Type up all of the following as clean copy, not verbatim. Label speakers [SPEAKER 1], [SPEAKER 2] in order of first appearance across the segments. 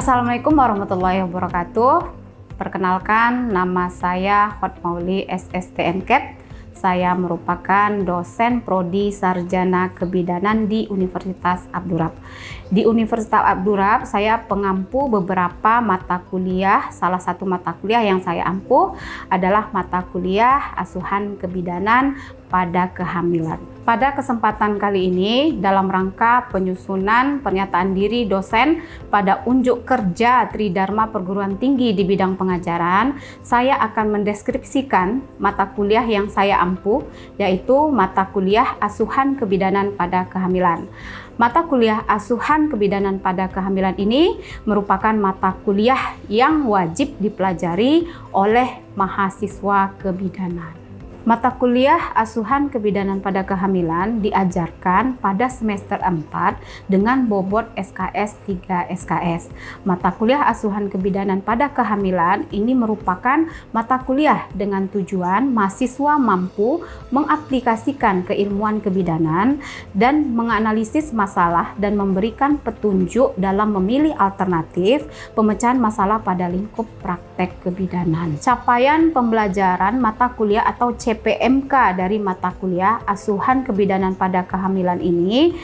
[SPEAKER 1] Assalamualaikum warahmatullahi wabarakatuh. Perkenalkan, nama saya Hotmauli SSTMCAT. Saya merupakan dosen prodi sarjana kebidanan di Universitas Abdurrahman. Di Universitas Abdurrahman saya pengampu beberapa mata kuliah. Salah satu mata kuliah yang saya ampu adalah mata kuliah asuhan kebidanan pada kehamilan. Pada kesempatan kali ini, dalam rangka penyusunan pernyataan diri dosen pada unjuk kerja Tridharma Perguruan Tinggi di bidang pengajaran, saya akan mendeskripsikan mata kuliah yang saya ampu, yaitu mata kuliah asuhan kebidanan pada kehamilan. Mata kuliah asuhan kebidanan pada kehamilan ini merupakan mata kuliah yang wajib dipelajari oleh mahasiswa kebidanan. Mata kuliah asuhan kebidanan pada kehamilan diajarkan pada semester 4 dengan bobot SKS 3 SKS. Mata kuliah asuhan kebidanan pada kehamilan ini merupakan mata kuliah dengan tujuan mahasiswa mampu mengaplikasikan keilmuan kebidanan dan menganalisis masalah dan memberikan petunjuk dalam memilih alternatif pemecahan masalah pada lingkup praktek kebidanan. Capaian pembelajaran mata kuliah atau CPMK dari mata kuliah asuhan kebidanan pada kehamilan ini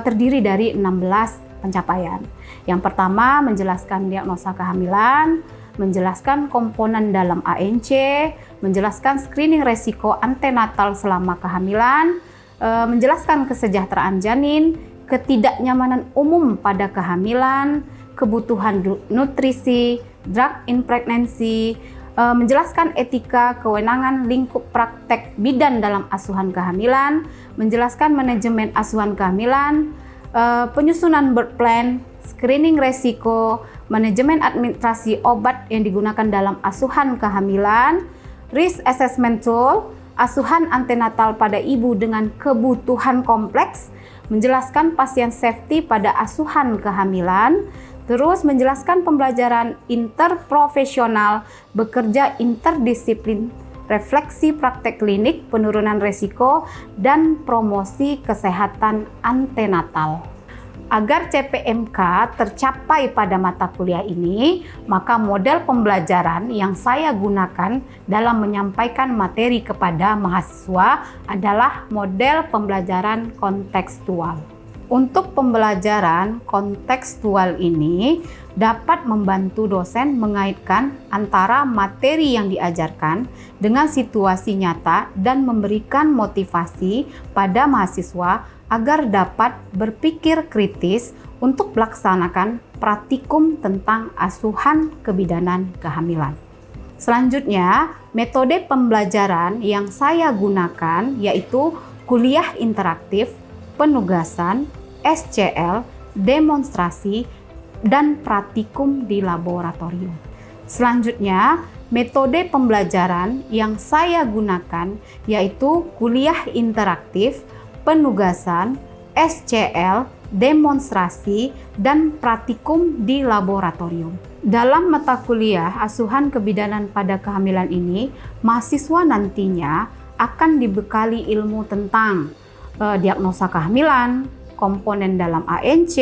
[SPEAKER 1] terdiri dari 16 pencapaian. Yang pertama, menjelaskan diagnosa kehamilan, menjelaskan komponen dalam ANC, menjelaskan screening resiko antenatal selama kehamilan, menjelaskan kesejahteraan janin, ketidaknyamanan umum pada kehamilan, kebutuhan nutrisi, drug in pregnancy, menjelaskan etika kewenangan lingkup praktek bidan dalam asuhan kehamilan, menjelaskan manajemen asuhan kehamilan, penyusunan birth plan, screening resiko, manajemen administrasi obat yang digunakan dalam asuhan kehamilan, risk assessment tool, asuhan antenatal pada ibu dengan kebutuhan kompleks, menjelaskan pasien safety pada asuhan kehamilan, terus menjelaskan pembelajaran interprofesional, bekerja interdisiplin, refleksi praktek klinik, penurunan risiko, dan promosi kesehatan antenatal. Agar CPMK tercapai pada mata kuliah ini, maka model pembelajaran yang saya gunakan dalam menyampaikan materi kepada mahasiswa adalah model pembelajaran kontekstual. Untuk pembelajaran kontekstual ini dapat membantu dosen mengaitkan antara materi yang diajarkan dengan situasi nyata dan memberikan motivasi pada mahasiswa agar dapat berpikir kritis untuk melaksanakan praktikum tentang asuhan kebidanan kehamilan. Selanjutnya, metode pembelajaran yang saya gunakan yaitu kuliah interaktif, penugasan, SCL, demonstrasi, dan praktikum di laboratorium. Selanjutnya, metode pembelajaran yang saya gunakan yaitu kuliah interaktif, penugasan, SCL, demonstrasi, dan praktikum di laboratorium. Dalam mata kuliah asuhan kebidanan pada kehamilan ini, mahasiswa nantinya akan dibekali ilmu tentang diagnosa kehamilan, komponen dalam ANC,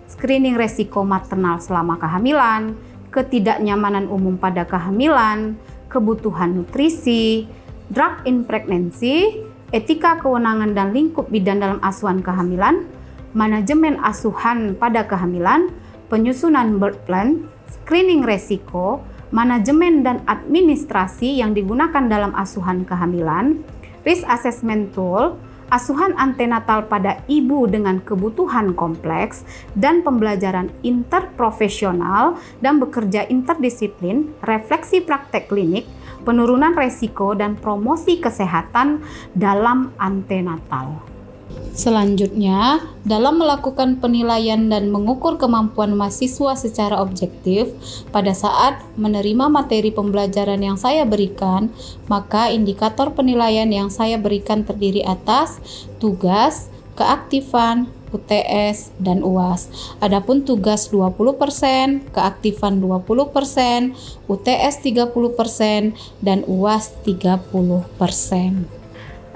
[SPEAKER 1] screening resiko maternal selama kehamilan, ketidaknyamanan umum pada kehamilan, kebutuhan nutrisi, drug in pregnancy, etika kewenangan dan lingkup bidan dalam asuhan kehamilan, manajemen asuhan pada kehamilan, penyusunan birth plan, screening resiko, manajemen dan administrasi yang digunakan dalam asuhan kehamilan, risk assessment tool, asuhan antenatal pada ibu dengan kebutuhan kompleks, dan pembelajaran interprofesional dan bekerja interdisiplin, refleksi praktek klinik, penurunan resiko, dan promosi kesehatan dalam antenatal. Selanjutnya, dalam melakukan penilaian dan mengukur kemampuan mahasiswa secara objektif pada saat menerima materi pembelajaran yang saya berikan, maka indikator penilaian yang saya berikan terdiri atas tugas, keaktifan, UTS, dan UAS. Adapun tugas 20%, keaktifan 20%, UTS 30%, dan UAS 30%.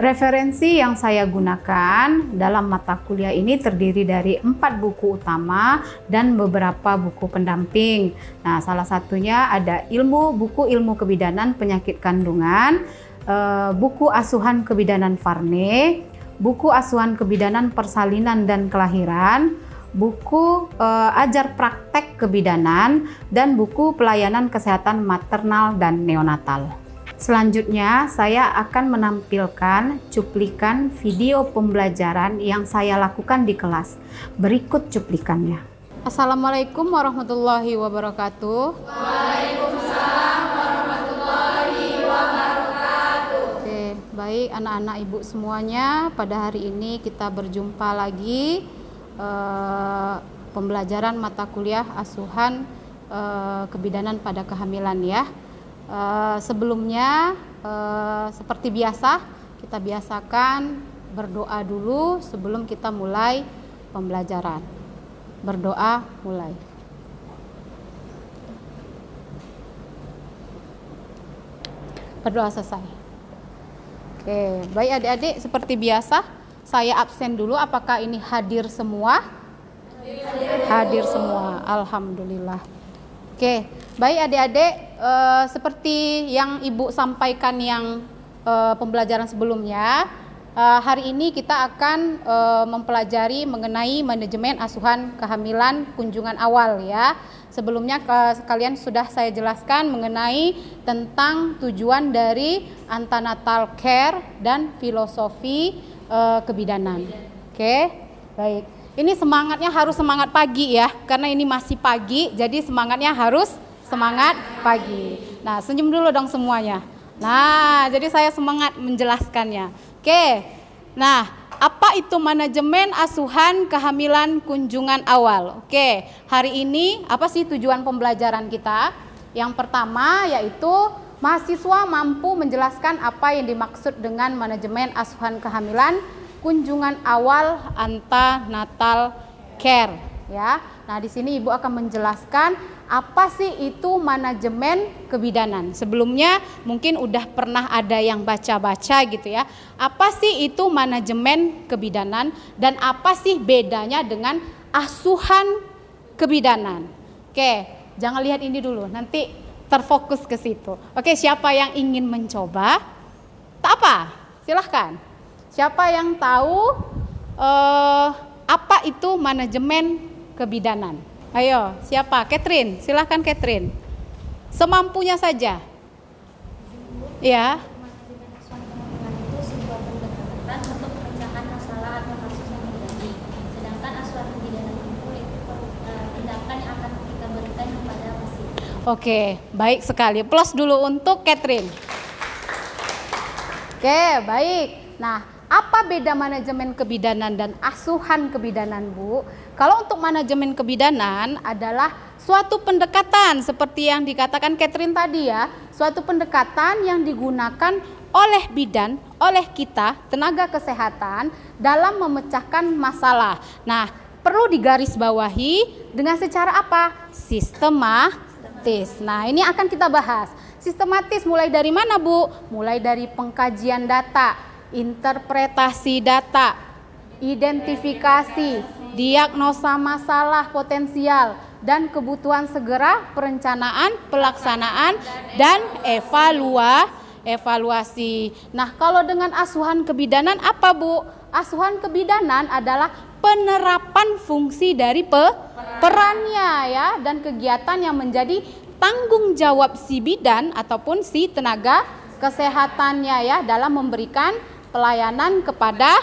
[SPEAKER 1] Referensi yang saya gunakan dalam mata kuliah ini terdiri dari 4 buku utama dan beberapa buku pendamping. Nah, salah satunya ada buku ilmu kebidanan penyakit kandungan, buku asuhan kebidanan Varney, buku asuhan kebidanan persalinan dan kelahiran, buku ajar praktek kebidanan, dan buku pelayanan kesehatan maternal dan neonatal. Selanjutnya, saya akan menampilkan cuplikan video pembelajaran yang saya lakukan di kelas. Berikut cuplikannya. Assalamualaikum warahmatullahi wabarakatuh. Waalaikumsalam warahmatullahi wabarakatuh. Oke, baik anak-anak ibu semuanya, pada hari ini kita berjumpa lagi pembelajaran mata kuliah asuhan kebidanan pada kehamilan ya. Sebelumnya seperti biasa kita biasakan berdoa dulu sebelum kita mulai pembelajaran. Berdoa mulai. Berdoa selesai. Oke, baik adik-adik, seperti biasa saya absen dulu. Apakah ini hadir semua? Hadir semua, alhamdulillah. Oke, baik adik-adik, seperti yang ibu sampaikan yang pembelajaran sebelumnya, hari ini kita akan mempelajari mengenai manajemen asuhan kehamilan kunjungan awal ya. Sebelumnya kalian sudah saya jelaskan mengenai tentang tujuan dari antenatal care dan filosofi kebidanan. Oke, baik. Ini semangatnya harus semangat pagi ya, karena ini masih pagi, jadi semangatnya harus semangat pagi. Nah, senyum dulu dong semuanya. Nah, jadi saya semangat menjelaskannya. Oke, nah apa itu manajemen asuhan kehamilan kunjungan awal? Oke, hari ini apa sih tujuan pembelajaran kita? Yang pertama yaitu mahasiswa mampu menjelaskan apa yang dimaksud dengan manajemen asuhan kehamilan kunjungan awal antenatal care ya. Nah, di sini Ibu akan menjelaskan apa sih itu manajemen kebidanan. Sebelumnya mungkin udah pernah ada yang baca-baca gitu ya. Apa sih itu manajemen kebidanan dan apa sih bedanya dengan asuhan kebidanan? Oke, jangan lihat ini dulu, nanti terfokus ke situ. Oke, siapa yang ingin mencoba? Tak apa, silahkan. Siapa yang tahu apa itu manajemen kebidanan? Ayo, siapa? Catherine, silahkan Catherine. Semampunya saja. Ya.
[SPEAKER 2] Manajemen asuhan kehamilan itu sebuah pendekatan untuk pemecahan masalah atau kasus yang terjadi. Sedangkan asuhan kebidanan itu tindakan yang akan kita berikan kepada pasien.
[SPEAKER 1] Oke, baik sekali. Plus dulu untuk Catherine. Oke, baik. Nah, apa beda manajemen kebidanan dan asuhan kebidanan, Bu? Kalau untuk manajemen kebidanan adalah suatu pendekatan seperti yang dikatakan Catherine tadi ya, suatu pendekatan yang digunakan oleh bidan, oleh kita, tenaga kesehatan dalam memecahkan masalah. Nah, perlu digarisbawahi dengan secara apa? Sistematis. Nah, ini akan kita bahas. Sistematis mulai dari mana, Bu? Mulai dari pengkajian data, interpretasi data, identifikasi, diagnosa masalah potensial, dan kebutuhan segera, perencanaan, pelaksanaan, dan evaluasi. Nah, kalau dengan asuhan kebidanan apa, Bu? Asuhan kebidanan adalah penerapan fungsi dari perannya ya, dan kegiatan yang menjadi tanggung jawab si bidan ataupun si tenaga kesehatannya ya dalam memberikan pelayanan kepada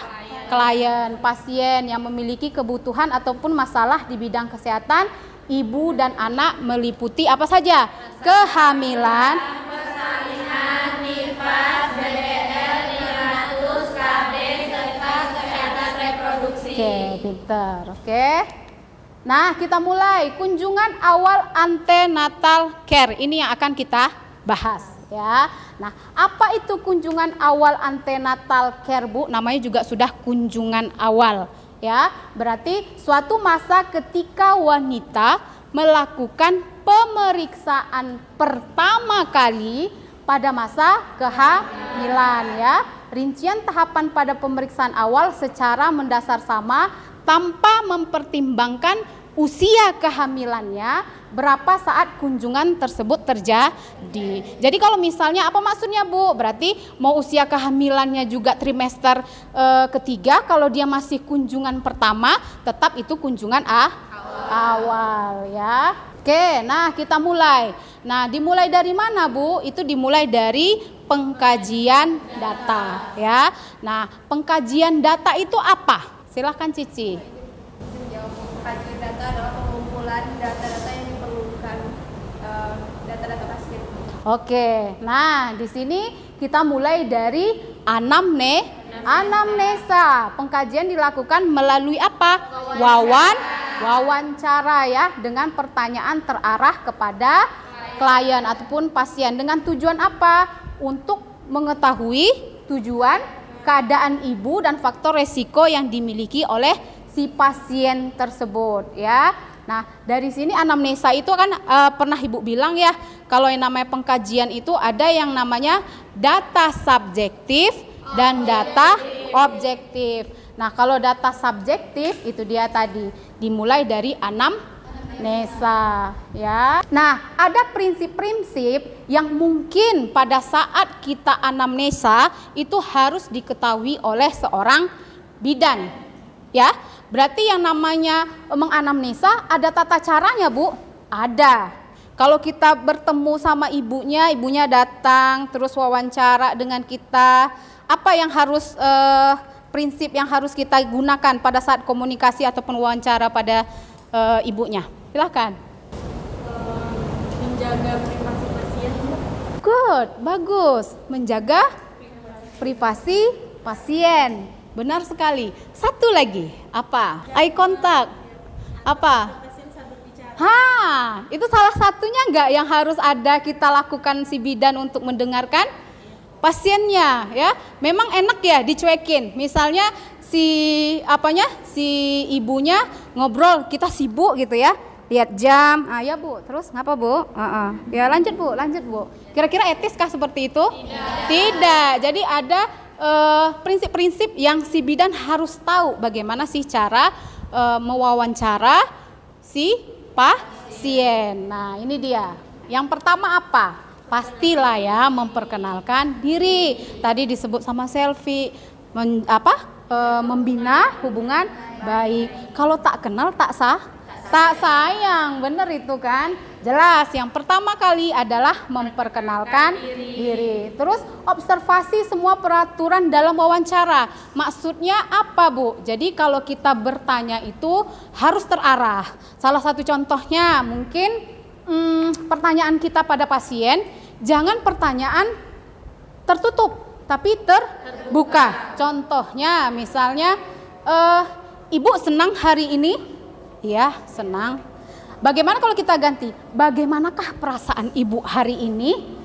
[SPEAKER 1] klien, pasien yang memiliki kebutuhan ataupun masalah di bidang kesehatan ibu dan anak meliputi apa saja? Kehamilan, persalinan, nifas, BBL, 500, KB, serta kesehatan reproduksi. Oke, pinter. Oke. Nah, kita mulai kunjungan awal antenatal care. Ini yang akan kita bahas ya. Nah, apa itu kunjungan awal antenatal care, Bu? Namanya juga sudah kunjungan awal ya. Berarti suatu masa ketika wanita melakukan pemeriksaan pertama kali pada masa kehamilan ya. Rincian tahapan pada pemeriksaan awal secara mendasar sama tanpa mempertimbangkan usia kehamilannya, berapa saat kunjungan tersebut terjadi. Jadi kalau misalnya apa maksudnya Bu? Berarti mau usia kehamilannya juga trimester ketiga, kalau dia masih kunjungan pertama tetap itu kunjungan awal ya. Oke, nah kita mulai. Nah dimulai dari mana Bu? Itu dimulai dari pengkajian data ya. Nah pengkajian data itu apa? Silahkan Cici.
[SPEAKER 3] Kajian data adalah pengumpulan data-data yang diperlukan, data-data pasien.
[SPEAKER 1] Oke, nah di sini kita mulai dari anamnesa. Pengkajian dilakukan melalui apa? Wawancara ya, dengan pertanyaan terarah kepada klien ataupun pasien. Dengan tujuan apa? Untuk mengetahui tujuan, keadaan ibu dan faktor resiko yang dimiliki oleh si pasien tersebut ya. Nah dari sini anamnesa itu kan pernah Ibu bilang ya, kalau yang namanya pengkajian itu ada yang namanya data subjektif dan data objektif. Nah kalau data subjektif itu dia tadi dimulai dari anamnesa ya. Nah ada prinsip-prinsip yang mungkin pada saat kita anamnesa itu harus diketahui oleh seorang bidan ya. Berarti yang namanya menganamnesa ada tata caranya Bu? Ada. Kalau kita bertemu sama ibunya datang terus wawancara dengan kita, apa yang harus prinsip yang harus kita gunakan pada saat komunikasi ataupun wawancara pada ibunya? Silahkan.
[SPEAKER 3] Menjaga privasi pasien.
[SPEAKER 1] Good, bagus. Menjaga privasi pasien. Benar sekali. Satu lagi, apa? Eye contact. Apa? Itu salah satunya enggak yang harus ada kita lakukan si bidan untuk mendengarkan pasiennya ya. Memang enak ya dicuekin. Misalnya si ibunya ngobrol, kita sibuk gitu ya. Lihat jam. Ya Bu, terus ngapa Bu? Ya lanjut Bu. Kira-kira etiskah seperti itu? Tidak. Jadi ada prinsip-prinsip yang si bidan harus tahu bagaimana sih cara mewawancara si pasien. Nah ini dia. Yang pertama apa? Pastilah ya memperkenalkan diri. Tadi disebut sama selfie. Membina hubungan baik. Kalau tak kenal tak sayang. Bener itu kan? Jelas, yang pertama kali adalah memperkenalkan diri. Terus observasi semua peraturan dalam wawancara. Maksudnya apa Bu? Jadi kalau kita bertanya itu harus terarah. Salah satu contohnya mungkin pertanyaan kita pada pasien, jangan pertanyaan tertutup tapi terbuka. Contohnya misalnya, Ibu senang hari ini? Ya, senang. Bagaimana kalau kita ganti? Bagaimanakah perasaan Ibu hari ini?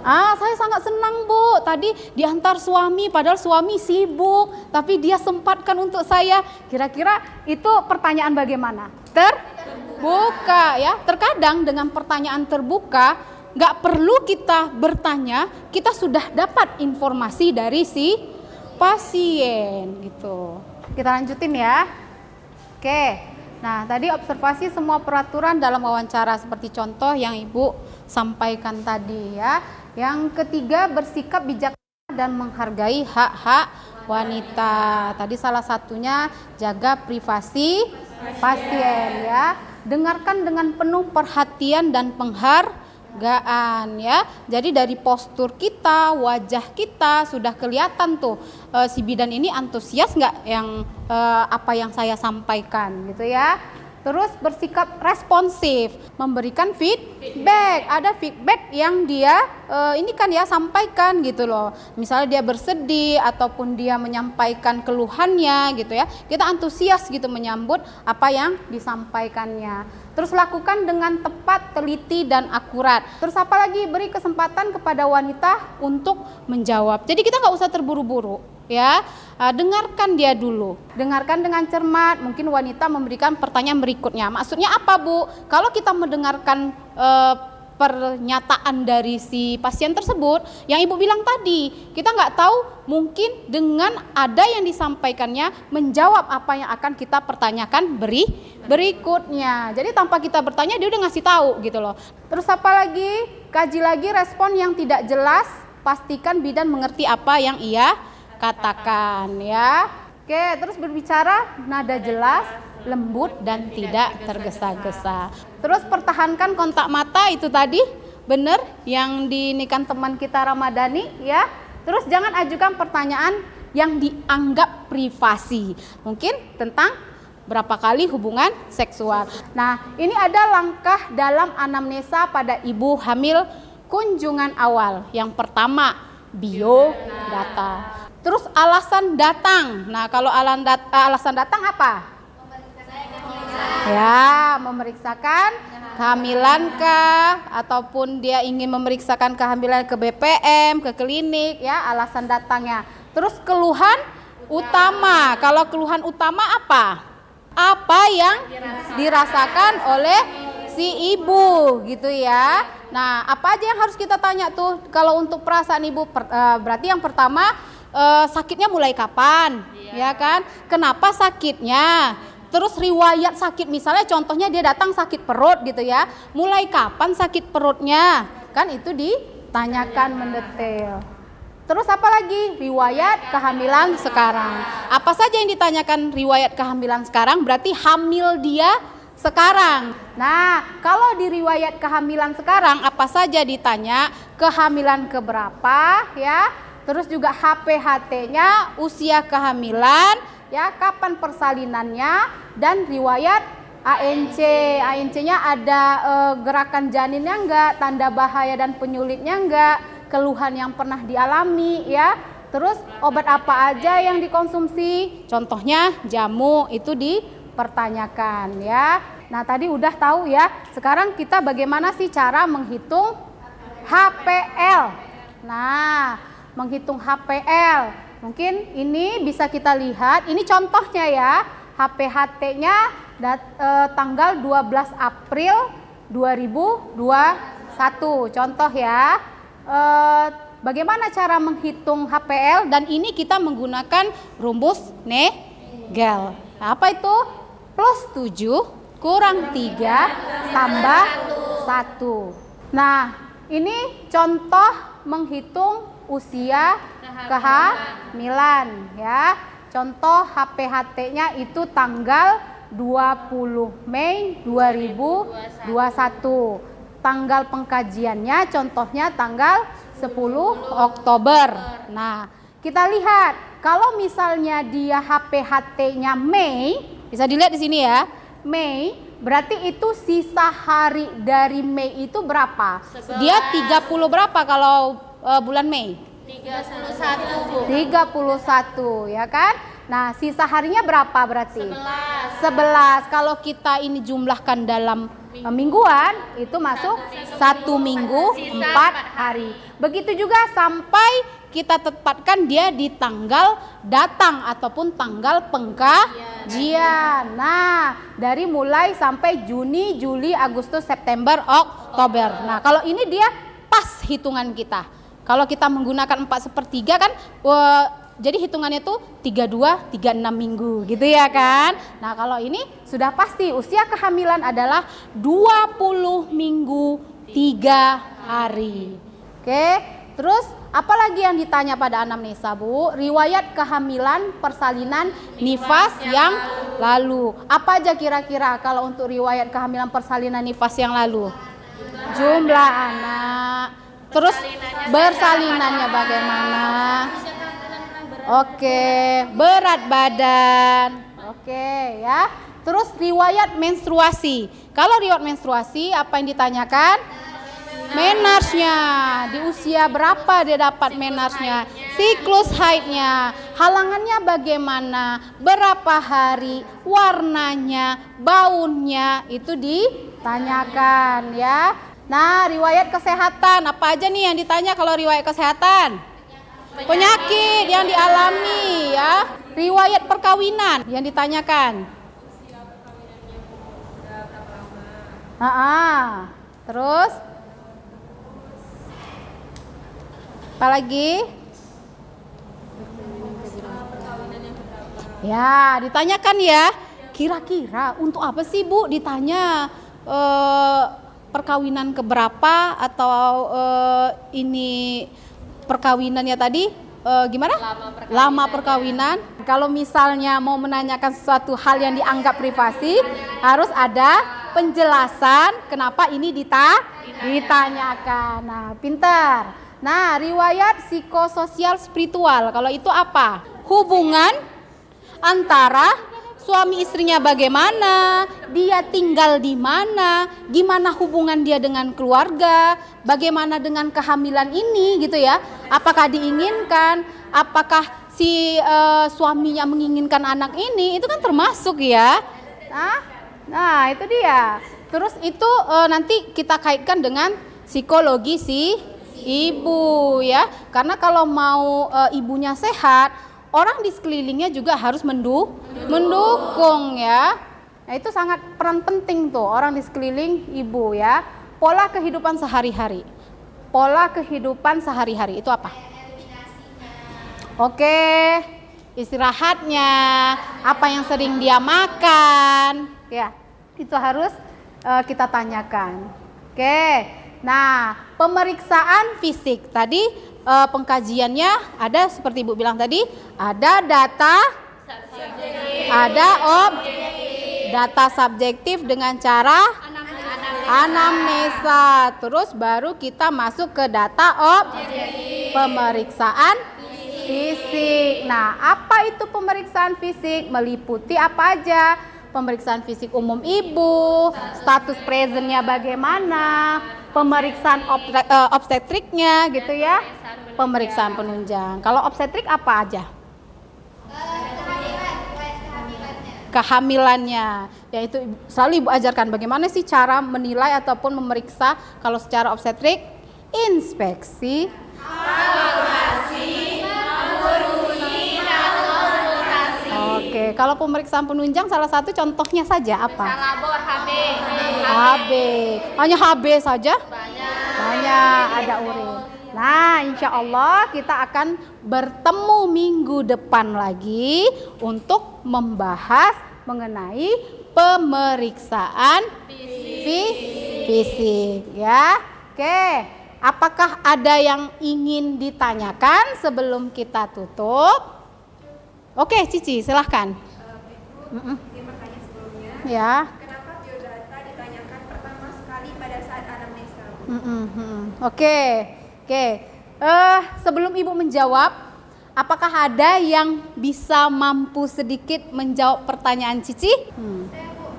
[SPEAKER 1] Saya sangat senang Bu. Tadi diantar suami, padahal suami sibuk, tapi dia sempatkan untuk saya. Kira-kira itu pertanyaan bagaimana? Terbuka ya. Terkadang dengan pertanyaan terbuka, nggak perlu kita bertanya, kita sudah dapat informasi dari si pasien gitu. Kita lanjutin ya. Oke. Nah, tadi observasi semua peraturan dalam wawancara seperti contoh yang Ibu sampaikan tadi ya. Yang ketiga, bersikap bijaksana dan menghargai hak-hak wanita. Tadi salah satunya jaga privasi pasien ya. Dengarkan dengan penuh perhatian dan penghargaan ya. Jadi dari postur kita, wajah kita sudah kelihatan tuh si bidan ini antusias nggak yang apa yang saya sampaikan gitu ya. Terus bersikap responsif, memberikan feedback. Ada feedback yang dia ini kan ya sampaikan gitu loh. Misalnya dia bersedih ataupun dia menyampaikan keluhannya gitu ya. Kita antusias gitu menyambut apa yang disampaikannya. Terus lakukan dengan tepat, teliti dan akurat. Terus apa lagi? Beri kesempatan kepada wanita untuk menjawab. Jadi kita nggak usah terburu-buru ya. Dengarkan dia dulu. Dengarkan dengan cermat. Mungkin wanita memberikan pertanyaan berikutnya. Maksudnya apa Bu? Kalau kita mendengarkan pernyataan dari si pasien tersebut, yang ibu bilang tadi, kita nggak tahu mungkin dengan ada yang disampaikannya menjawab apa yang akan kita pertanyakan berikutnya. Jadi tanpa kita bertanya dia udah ngasih tahu gitu loh. Terus apa lagi? Kaji lagi respon yang tidak jelas, pastikan bidan mengerti apa yang ia katakan ya. Oke, terus berbicara nada jelas, lembut dan tidak tergesa-gesa. Terus pertahankan kontak mata, itu tadi benar yang dinikan teman kita Ramadhani ya. Terus jangan ajukan pertanyaan yang dianggap privasi. Mungkin tentang berapa kali hubungan seksual. Nah, ini ada langkah dalam anamnesa pada ibu hamil kunjungan awal. Yang pertama, biodata. Terus alasan datang. Nah, kalau alasan datang apa? Ya, memeriksakan kehamilan kah, ataupun dia ingin memeriksakan kehamilan ke BPM, ke klinik ya, alasan datangnya. Terus keluhan utama. Kalau keluhan utama apa? Apa yang dirasakan oleh si ibu gitu ya. Nah, apa aja yang harus kita tanya tuh kalau untuk perasaan ibu? Berarti yang pertama, sakitnya mulai kapan? Ya kan? Kenapa sakitnya? Terus riwayat sakit, misalnya contohnya dia datang sakit perut gitu ya. Mulai kapan sakit perutnya? Kan itu ditanyakan mendetail. Terus apa lagi? Riwayat kehamilan sekarang. Apa saja yang ditanyakan riwayat kehamilan sekarang? Berarti hamil dia sekarang. Nah, kalau di riwayat kehamilan sekarang apa saja ditanya? Kehamilan keberapa ya? Terus juga HPHT-nya, usia kehamilan, ya, kapan persalinannya, dan riwayat ANC. ANC-nya ada gerakan janinnya enggak, tanda bahaya dan penyulitnya enggak, keluhan yang pernah dialami ya. Terus obat apa aja yang dikonsumsi? Contohnya jamu itu dipertanyakan ya. Nah, tadi udah tahu ya. Sekarang kita bagaimana sih cara menghitung HPL? Nah, menghitung HPL. Mungkin ini bisa kita lihat, ini contohnya ya, HPHT-nya tanggal 12 April 2021, contoh ya. Bagaimana cara menghitung HPL? Dan ini kita menggunakan rumus Nagel. Nah, apa itu? Plus 7 kurang 3 tambah 1. Nah, ini contoh menghitung usia kehamilan ya. Contoh HPHT-nya itu tanggal 20 Mei 2021. Tanggal pengkajiannya contohnya tanggal 10 Oktober. Nah, kita lihat kalau misalnya dia HPHT-nya Mei, bisa dilihat di sini ya. Mei, berarti itu sisa hari dari Mei itu berapa?
[SPEAKER 2] 11.
[SPEAKER 1] Dia 30 berapa kalau bulan Mei?
[SPEAKER 2] 31, Bu.
[SPEAKER 1] 31 ya kan? Nah, sisa harinya berapa berarti?
[SPEAKER 2] 11.
[SPEAKER 1] Kalau kita ini jumlahkan dalam mingguan, itu masuk 1 minggu 4 hari. Begitu juga sampai kita tetapkan dia di tanggal datang ataupun tanggal pengkajian. Nah, dari mulai sampai Juni, Juli, Agustus, September, Oktober. Nah, kalau ini dia pas hitungan kita. Kalau kita menggunakan 4/3 kan, jadi hitungannya tuh 32, 36 minggu gitu ya kan. Nah, kalau ini sudah pasti usia kehamilan adalah 20 minggu 3 hari. Oke, terus apalagi yang ditanya pada anamnesa, Bu? Riwayat kehamilan, persalinan, nifas yang lalu. Apa aja kira-kira kalau untuk riwayat kehamilan, persalinan, nifas yang lalu? Jumlah anak. Terus bersalinannya bagaimana? Oke, berat badan. Oke ya. Terus riwayat menstruasi. Kalau riwayat menstruasi apa yang ditanyakan? Menarchnya. Di usia berapa dia dapat menarchnya? Siklus haidnya. Halangannya bagaimana? Berapa hari? Warnanya, baunya itu ditanyakan ya. Nah, riwayat kesehatan. Apa aja nih yang ditanya kalau riwayat kesehatan? Penyakit yang dialami ya. Riwayat perkawinan yang ditanyakan. Terus Apalagi? Ya, ditanyakan ya. Kira-kira untuk apa sih Bu ditanya perkawinan keberapa atau ini perkawinannya tadi gimana? Lama perkawinan. Kalau misalnya mau menanyakan sesuatu hal yang dianggap privasi, harus ada penjelasan kenapa ini ditanyakan. Nah, pintar. Nah, riwayat psikososial spiritual. Kalau itu apa? Hubungan antara suami istrinya bagaimana, dia tinggal di mana, gimana hubungan dia dengan keluarga, bagaimana dengan kehamilan ini gitu ya. Apakah diinginkan, apakah si suaminya menginginkan anak ini, itu kan termasuk ya. Nah itu dia. Terus itu nanti kita kaitkan dengan psikologi si ibu ya. Karena kalau mau ibunya sehat, orang di sekelilingnya juga harus mendukung ya. Nah itu sangat peran penting tuh orang di sekeliling ibu ya. Pola kehidupan sehari-hari. Pola kehidupan sehari-hari itu apa? Oke, istirahatnya, apa yang sering dia makan, ya itu harus kita tanyakan. Oke, nah pemeriksaan fisik tadi pengkajiannya ada seperti Ibu bilang tadi, ada data, ada data subjektif dengan cara anamnesa, terus baru kita masuk ke data pemeriksaan fisik. Nah, apa itu pemeriksaan fisik? Meliputi apa aja? Pemeriksaan fisik umum ibu, status presentnya bagaimana, pemeriksaan obstetriknya gitu ya, pemeriksaan penunjang. Kalau obstetrik apa aja? Kehamilannya, yaitu selalu ibu ajarkan bagaimana sih cara menilai ataupun memeriksa. Kalau secara obstetrik, inspeksi, Oke, kalau pemeriksaan penunjang salah satu contohnya saja apa?
[SPEAKER 2] Labor
[SPEAKER 1] HB. Hanya HB saja? Banyak, ada urin. Nah, insya Allah kita akan bertemu minggu depan lagi untuk membahas mengenai pemeriksaan fisik ya. Oke, apakah ada yang ingin ditanyakan sebelum kita tutup? Oke, Cici, silahkan.
[SPEAKER 3] Ini pertanyaan sebelumnya.
[SPEAKER 1] Ya.
[SPEAKER 3] Kenapa biodata ditanyakan pertama sekali pada saat anamnesa?
[SPEAKER 1] Oke. Sebelum Ibu menjawab, apakah ada yang bisa mampu sedikit menjawab pertanyaan Cici?
[SPEAKER 3] Saya, Bu.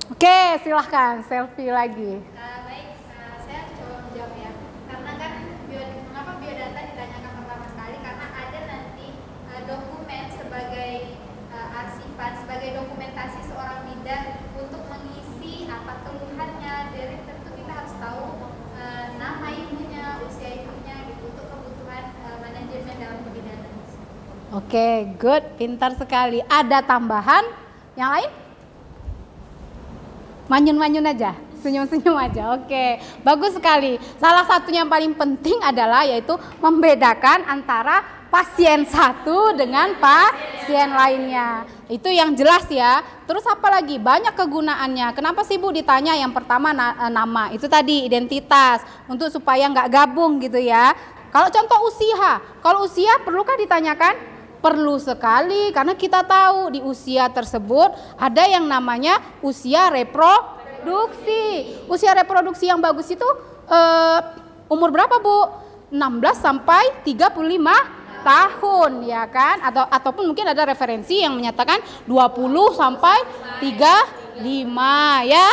[SPEAKER 1] Oke, silahkan selfie lagi.
[SPEAKER 2] Baik, saya coba menjawab ya. Karena kan mengapa biodata ditanyakan pertama sekali? Karena ada nanti dokumen sebagai arsipan, sebagai dokumentasi seorang bidan untuk mengisi apa keluhannya. Dari tentu kita harus tahu nama ibunya, usia ibunya gitu untuk kebutuhan manajemen dalam kebidanan.
[SPEAKER 1] Oke, good, pintar sekali. Ada tambahan yang lain? Manyun-manyun aja, senyum-senyum aja. Oke, bagus sekali. Salah satunya yang paling penting adalah yaitu membedakan antara pasien satu dengan pasien lainnya. Itu yang jelas ya. Terus apa lagi? Banyak kegunaannya. Kenapa sih Bu ditanya? Yang pertama nama. Itu tadi identitas untuk supaya nggak gabung gitu ya. Kalau contoh usia, kalau usia perlukah ditanyakan? Perlu sekali, karena kita tahu di usia tersebut ada yang namanya usia reproduksi. Usia reproduksi yang bagus itu umur berapa Bu? 16 sampai 35 tahun ya kan? Ataupun mungkin ada referensi yang menyatakan 20 sampai 35 ya.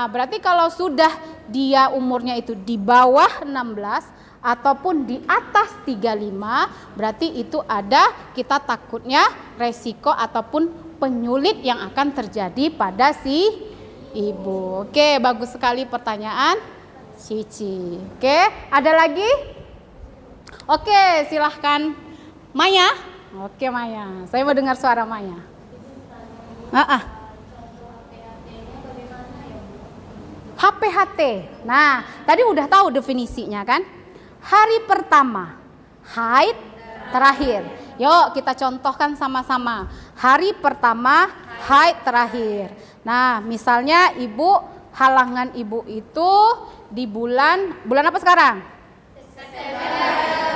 [SPEAKER 1] Berarti kalau sudah dia umurnya itu di bawah 16 ataupun di atas 35, berarti itu ada kita takutnya resiko ataupun penyulit yang akan terjadi pada si ibu. Oke, bagus sekali pertanyaan Cici. Oke, ada lagi? Oke, silahkan Maya. Oke Maya, saya mau dengar suara Maya. HPHT. Nah, tadi udah tahu definisinya kan? hari pertama, haid terakhir. Yuk kita contohkan sama-sama. Hari pertama, haid terakhir. Nah, misalnya ibu, halangan ibu itu di bulan apa sekarang?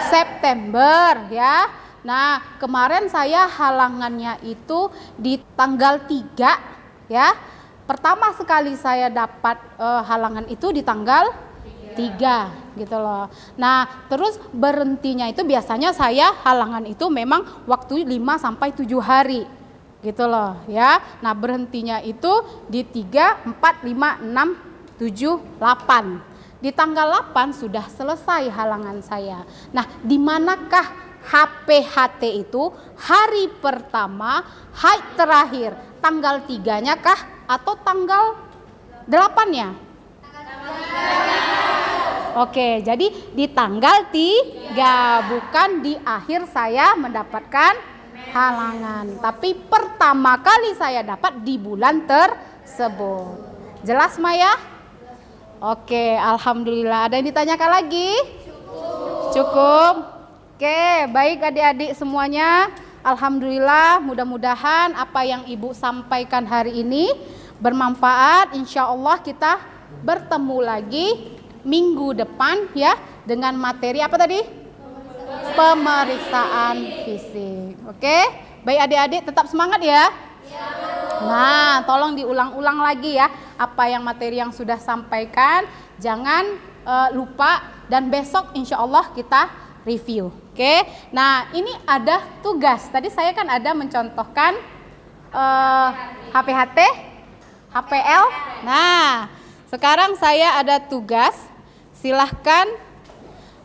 [SPEAKER 1] September ya. Nah, kemarin saya halangannya itu di tanggal 3 ya. Pertama sekali saya dapat halangan itu di tanggal 3 gitu loh. Nah, terus berhentinya itu biasanya saya halangan itu memang waktu 5 sampai 7 hari. Gitu loh ya. Nah, berhentinya itu di 3, 4, 5, 6, 7, 8. Di tanggal 8 sudah selesai halangan saya. Nah, di manakah HPHT itu hari pertama, haid terakhir, tanggal 3-nya kah atau tanggal 8-nya? Oke, jadi di tanggal 3, bukan di akhir saya mendapatkan halangan, tapi pertama kali saya dapat di bulan tersebut. Jelas Maya? Oke, alhamdulillah. Ada yang ditanyakan lagi? Cukup. Oke, baik adik-adik semuanya. Alhamdulillah, mudah-mudahan apa yang Ibu sampaikan hari ini bermanfaat. Insya Allah kita bertemu lagi minggu depan ya dengan materi apa tadi? Pemeriksaan fisik. Oke, baik adik-adik tetap semangat ya. Nah, tolong diulang-ulang lagi ya apa yang materi yang sudah sampaikan. Jangan lupa dan besok insya Allah kita review. Oke, nah ini ada tugas. Tadi saya kan ada mencontohkan HPHT, HPL. Nah, sekarang saya ada tugas. Silahkan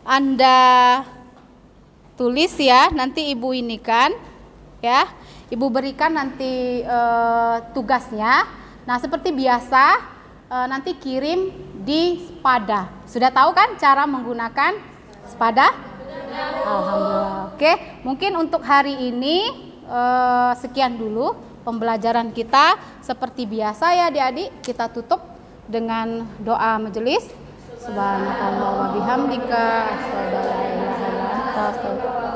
[SPEAKER 1] Anda tulis ya. Nanti Ibu ini kan, ya. Ibu berikan nanti tugasnya. Nah, seperti biasa nanti kirim di Spada. Sudah tahu kan cara menggunakan Spada? Alhamdulillah. Oke, mungkin untuk hari ini sekian dulu pembelajaran kita. Seperti biasa ya adik-adik, kita tutup dengan doa majelis. Subhanallah wa bihamdika asyhadu an la ilaha illa anta astaghfiruka.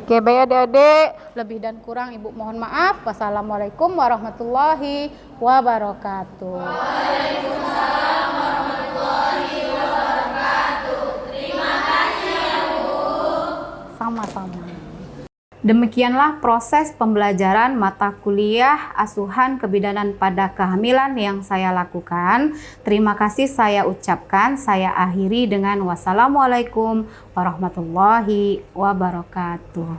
[SPEAKER 1] Oke, baik adik-adik, lebih dan kurang Ibu mohon maaf. Wassalamualaikum warahmatullahi wabarakatuh. Waalaikumsalam warahmatullahi wabarakatuh. Terima kasih ya Bu. Sama-sama. Demikianlah proses pembelajaran mata kuliah asuhan kebidanan pada kehamilan yang saya lakukan. Terima kasih saya ucapkan, saya akhiri dengan wassalamualaikum warahmatullahi wabarakatuh.